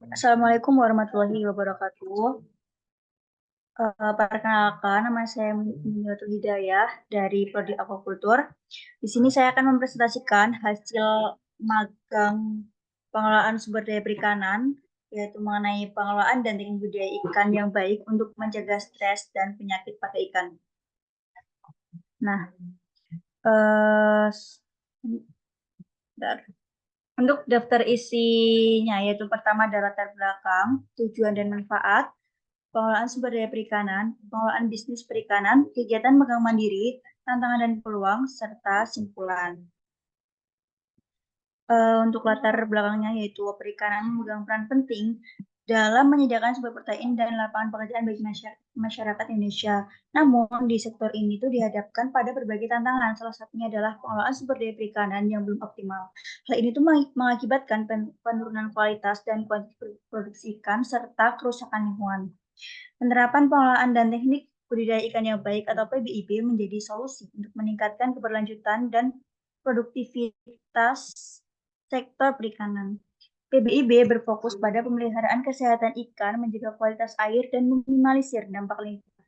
Assalamualaikum warahmatullahi wabarakatuh. Perkenalkan, nama saya Minatul Hidayah dari Prodi Aquacultur. Di sini saya akan mempresentasikan hasil magang pengelolaan sumber daya perikanan, yaitu mengenai pengelolaan dan teknik budidaya ikan yang baik untuk mencegah stres dan penyakit pada ikan. Nah, eh, bentar. Untuk daftar isinya, yaitu pertama adalah latar belakang, tujuan dan manfaat, pengelolaan sumber daya perikanan, pengelolaan bisnis perikanan, kegiatan magang mandiri, tantangan dan peluang, serta simpulan. Untuk latar belakangnya yaitu perikanan memegang peran penting dalam menyediakan sumber protein dan lapangan pekerjaan bagi masyarakat Indonesia. Namun di sektor ini tuh dihadapkan pada berbagai tantangan. Salah satunya adalah pengelolaan sumber daya perikanan yang belum optimal. Hal ini tuh mengakibatkan penurunan kualitas dan kuantitas produksi ikan serta kerusakan lingkungan. Penerapan pengelolaan dan teknik budidaya ikan yang baik atau PBIB menjadi solusi untuk meningkatkan keberlanjutan dan produktivitas sektor perikanan. PBIB berfokus pada pemeliharaan kesehatan ikan, menjaga kualitas air, dan meminimalisir dampak lingkungan.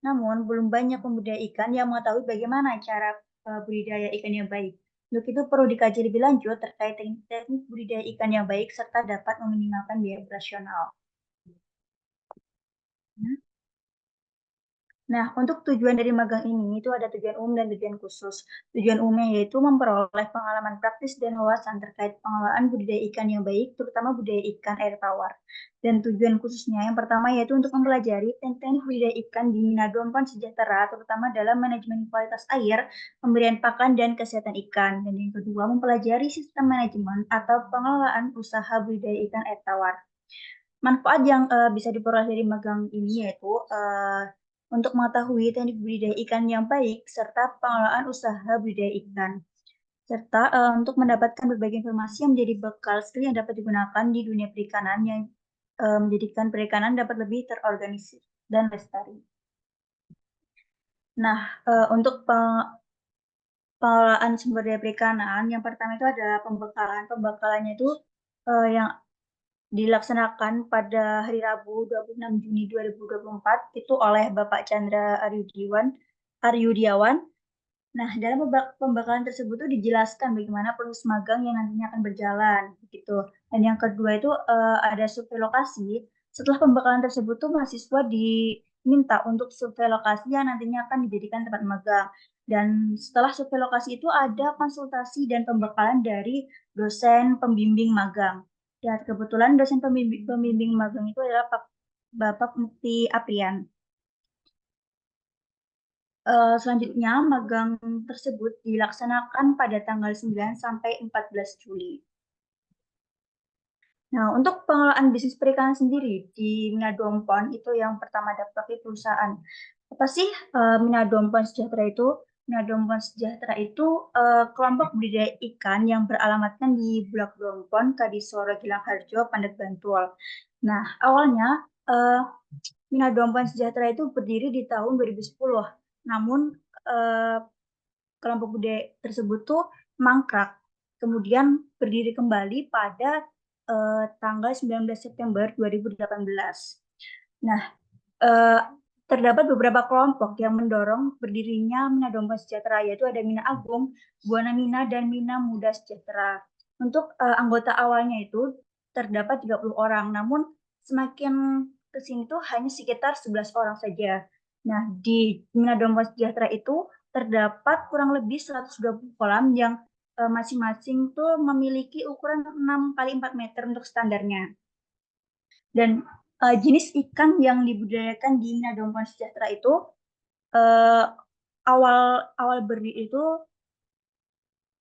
Namun, belum banyak pembudidaya ikan yang mengetahui bagaimana cara budidaya ikan yang baik. Untuk itu perlu dikaji lebih lanjut terkait teknik budidaya ikan yang baik serta dapat meminimalkan biaya operasional. Nah, untuk tujuan dari magang ini itu ada tujuan umum dan tujuan khusus. Tujuan umumnya yaitu memperoleh pengalaman praktis dan wawasan terkait pengelolaan budidaya ikan yang baik, terutama budidaya ikan air tawar. Dan tujuan khususnya yang pertama yaitu untuk mempelajari teknik budidaya ikan di Minadompan Sejahtera, terutama dalam manajemen kualitas air, pemberian pakan, dan kesehatan ikan. Dan yang kedua, mempelajari sistem manajemen atau pengelolaan usaha budidaya ikan air tawar. Manfaat yang bisa diperoleh dari magang ini yaitu untuk mengetahui teknik budidaya ikan yang baik serta pengelolaan usaha budidaya ikan, serta untuk mendapatkan berbagai informasi yang menjadi bekal skill yang dapat digunakan di dunia perikanan yang menjadikan perikanan dapat lebih terorganisir dan lestari. Nah, untuk pengelolaan sumber daya perikanan, yang pertama itu adalah pembekalan. Pembekalannya itu yang dilaksanakan pada hari Rabu 26 Juni 2024 itu oleh Bapak Chandra Aryudiawan. Nah, dalam pembekalan tersebut tuh dijelaskan bagaimana proses magang yang nantinya akan berjalan gitu. Dan yang kedua itu ada survei lokasi. Setelah pembekalan tersebut tuh mahasiswa diminta untuk survei lokasi yang nantinya akan dijadikan tempat magang. Dan setelah survei lokasi itu ada konsultasi dan pembekalan dari dosen pembimbing magang. Dan kebetulan dosen pembimbing magang itu adalah Bapak Mukti Aprian. Selanjutnya, magang tersebut dilaksanakan pada tanggal 9 sampai 14 Juli. Nah, untuk pengelolaan bisnis perikanan sendiri di Minadompon itu yang pertama daftar perusahaan. Apa sih Minadompon Sejahtera itu? Minadompon Sejahtera itu kelompok budidaya ikan yang beralamatkan di Bulak Dompon, Kadisoro, Gilang Harjo, Pandak Bantul. Nah, awalnya Minadompon Sejahtera itu berdiri di tahun 2010. Namun kelompok budaya tersebut tuh mangkrak. Kemudian berdiri kembali pada tanggal 19 September 2018. Nah, eh, terdapat beberapa kelompok yang mendorong berdirinya Mina Domba Sejahtera, yaitu ada Mina Agung, Buana Mina, dan Mina Muda Sejahtera. Untuk anggota awalnya itu terdapat 30 orang, namun semakin ke sini tuh hanya sekitar 11 orang saja. Nah, di Mina Domba Sejahtera itu terdapat kurang lebih 120 kolam yang masing-masing tuh memiliki ukuran 6 kali 4 meter untuk standarnya. Dan jenis ikan yang dibudidayakan di Minadompon Sejahtera itu uh, awal awal berdiri itu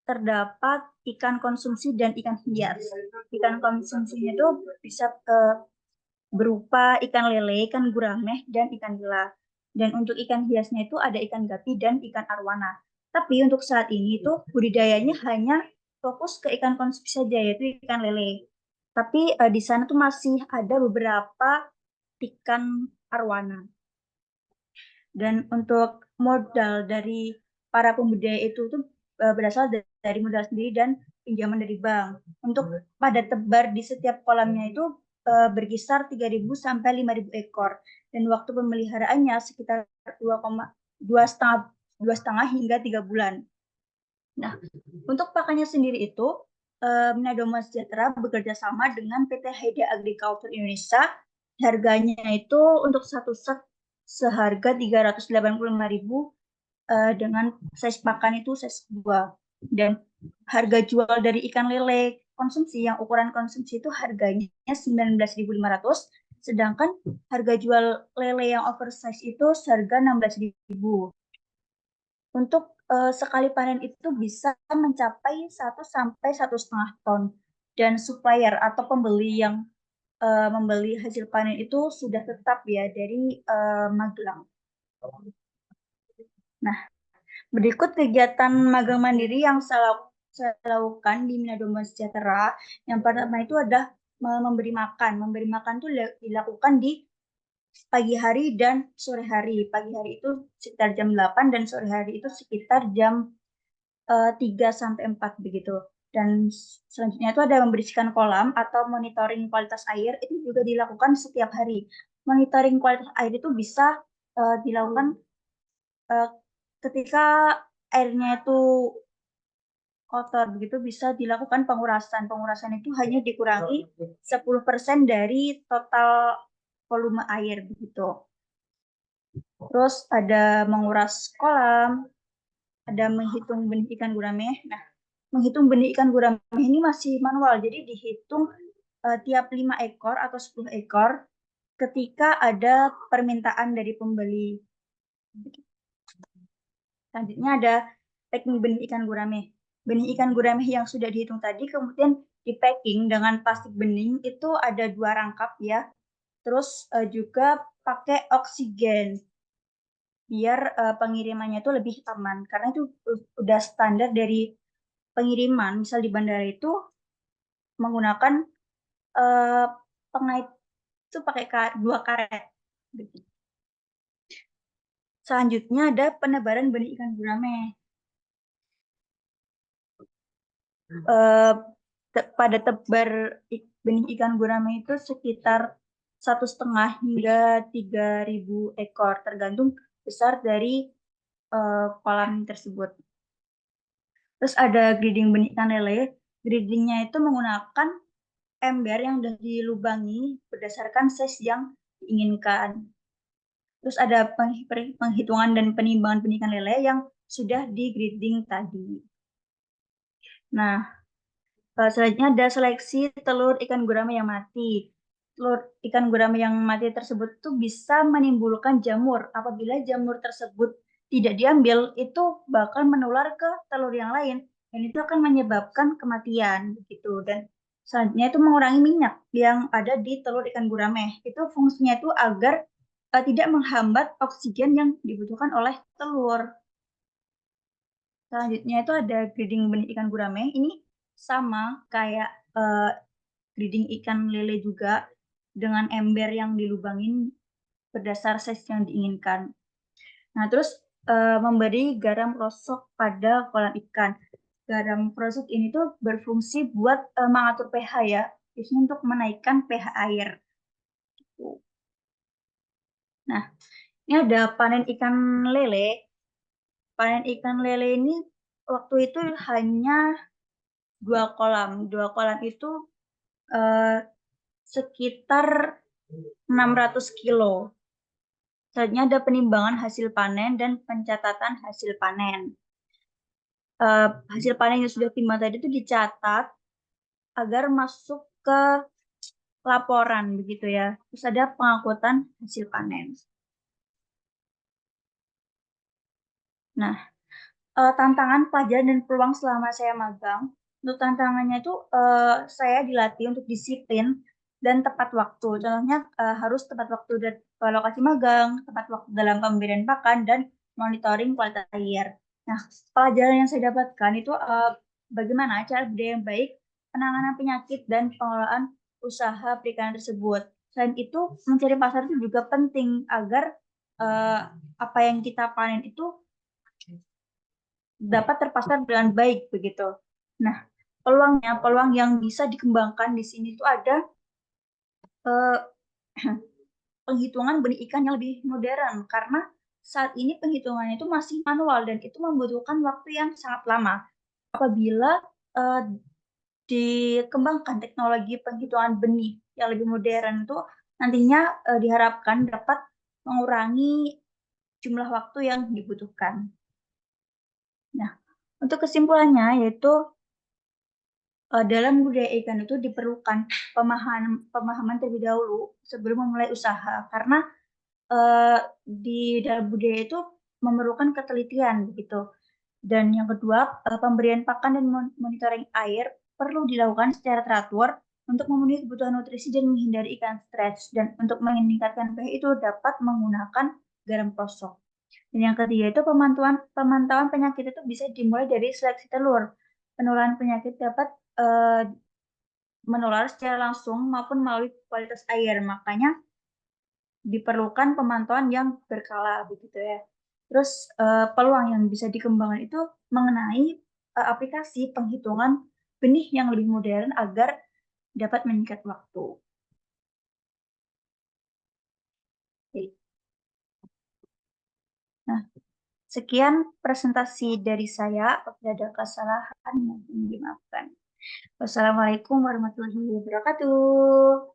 terdapat ikan konsumsi dan ikan hias. Ikan konsumsinya itu bisa berupa ikan lele, ikan gurame, dan ikan nila. Dan untuk ikan hiasnya itu ada ikan gapi dan ikan arwana. Tapi untuk saat ini itu budidayanya hanya fokus ke ikan konsumsi saja, yaitu ikan lele. Tapi di sana tuh masih ada beberapa ikan arwana. Dan untuk modal dari para pembudidaya itu tuh berasal dari modal sendiri dan pinjaman dari bank. Untuk pada tebar di setiap kolamnya itu berkisar 3.000 sampai 5.000 ekor dan waktu pemeliharaannya sekitar 2,5 hingga 3 bulan. Nah, untuk pakannya sendiri itu Minadoma Sejahtera bekerja sama dengan PT Haida Agriculture Indonesia. Harganya itu untuk satu set seharga 385.000 dengan size pakan itu size 2. Dan harga jual dari ikan lele konsumsi yang ukuran konsumsi itu harganya 19.500, sedangkan harga jual lele yang oversize itu seharga 16.000. Untuk sekali panen itu bisa mencapai 1 sampai 1,5 ton. Dan supplier atau pembeli yang membeli hasil panen itu sudah tetap ya dari Magelang. Nah, berikut kegiatan magang mandiri yang saya lakukan di Minadoma Sejahtera. Yang pertama itu adalah memberi makan. Memberi makan itu dilakukan di pagi hari dan sore hari. Pagi hari itu sekitar jam 8 dan sore hari itu sekitar jam 3 sampai 4 begitu. Dan selanjutnya itu ada membersihkan kolam atau monitoring kualitas air, itu juga dilakukan setiap hari. Monitoring kualitas air itu bisa dilakukan ketika airnya itu kotor begitu, bisa dilakukan pengurasan. Pengurasan itu hanya dikurangi 10% dari total volume air begitu. Terus ada menguras kolam, ada menghitung benih ikan gurame. Nah, menghitung benih ikan gurame ini masih manual, jadi dihitung tiap 5 ekor atau 10 ekor ketika ada permintaan dari pembeli. Selanjutnya ada packing benih ikan gurame. Benih ikan gurame yang sudah dihitung tadi kemudian di packing dengan plastik bening itu ada 2 rangkap ya. Terus juga pakai oksigen biar pengirimannya itu lebih aman karena itu udah standar dari pengiriman. Misal di bandara itu menggunakan pengait itu pakai 2 karet. Selanjutnya ada penebaran benih ikan gurame. Pada tebar benih ikan gurame itu sekitar 1,5 hingga 3.000 ekor, tergantung besar dari kolam tersebut. Terus ada breeding benih ikan lele. Breedingnya itu menggunakan ember yang sudah dilubangi berdasarkan size yang diinginkan. Terus ada penghitungan dan penimbangan benih ikan lele yang sudah di grading tadi. Nah, selanjutnya ada seleksi telur ikan gurame yang mati. Telur ikan gurame yang mati tersebut tuh bisa menimbulkan jamur. Apabila jamur tersebut tidak diambil, itu bakal menular ke telur yang lain. Dan itu akan menyebabkan kematian. Gitu. Dan selanjutnya itu mengurangi minyak yang ada di telur ikan gurame. Itu fungsinya itu agar tidak menghambat oksigen yang dibutuhkan oleh telur. Selanjutnya itu ada breeding benih ikan gurame. Ini sama kayak breeding ikan lele juga dengan ember yang dilubangin berdasar size yang diinginkan. Nah, terus memberi garam rosok pada kolam ikan. Garam rosok ini tuh berfungsi buat mengatur pH ya, biasanya untuk menaikkan pH air. Nah, ini ada panen ikan lele. Panen ikan lele ini waktu itu hanya 2 kolam. 2 kolam itu sekitar 600 kilo. Selanjutnya ada penimbangan hasil panen dan pencatatan hasil panen. Hasil panen yang sudah timbang tadi itu dicatat agar masuk ke laporan begitu ya. Terus ada pengangkutan hasil panen. Nah, tantangan, pelajaran, dan peluang selama saya magang. Untuk tantangannya itu saya dilatih untuk disiplin dan tepat waktu. Contohnya harus tepat waktu ke lokasi magang, tepat waktu dalam pemberian pakan, dan monitoring kualitas air. Nah, pelajaran yang saya dapatkan itu bagaimana cara budaya yang baik, penanganan penyakit, dan pengelolaan usaha perikanan tersebut. Selain itu, mencari pasar itu juga penting agar apa yang kita panen itu dapat terpasar dengan baik begitu. Nah, peluang yang bisa dikembangkan di sini itu ada eh, penghitungan benih ikan yang lebih modern karena saat ini penghitungannya itu masih manual dan itu membutuhkan waktu yang sangat lama. Apabila eh, dikembangkan teknologi penghitungan benih yang lebih modern itu nantinya diharapkan dapat mengurangi jumlah waktu yang dibutuhkan. Nah, untuk kesimpulannya yaitu dalam budaya ikan itu diperlukan pemahaman terlebih dahulu sebelum memulai usaha karena di dalam budaya itu memerlukan ketelitian begitu. Dan yang kedua, pemberian pakan dan monitoring air perlu dilakukan secara teratur untuk memenuhi kebutuhan nutrisi dan menghindari ikan stres. Dan untuk meningkatkan pH itu dapat menggunakan garam prosok. Dan yang ketiga itu pemantauan penyakit itu bisa dimulai dari seleksi telur. Penularan penyakit dapat menular secara langsung maupun melalui kualitas air. Makanya diperlukan pemantauan yang berkala begitu ya. Terus peluang yang bisa dikembangkan itu mengenai aplikasi penghitungan benih yang lebih modern agar dapat meningkat waktu. Oke. Nah, sekian presentasi dari saya. Apabila ada kesalahan, mohon dimaafkan. Wassalamualaikum warahmatullahi wabarakatuh.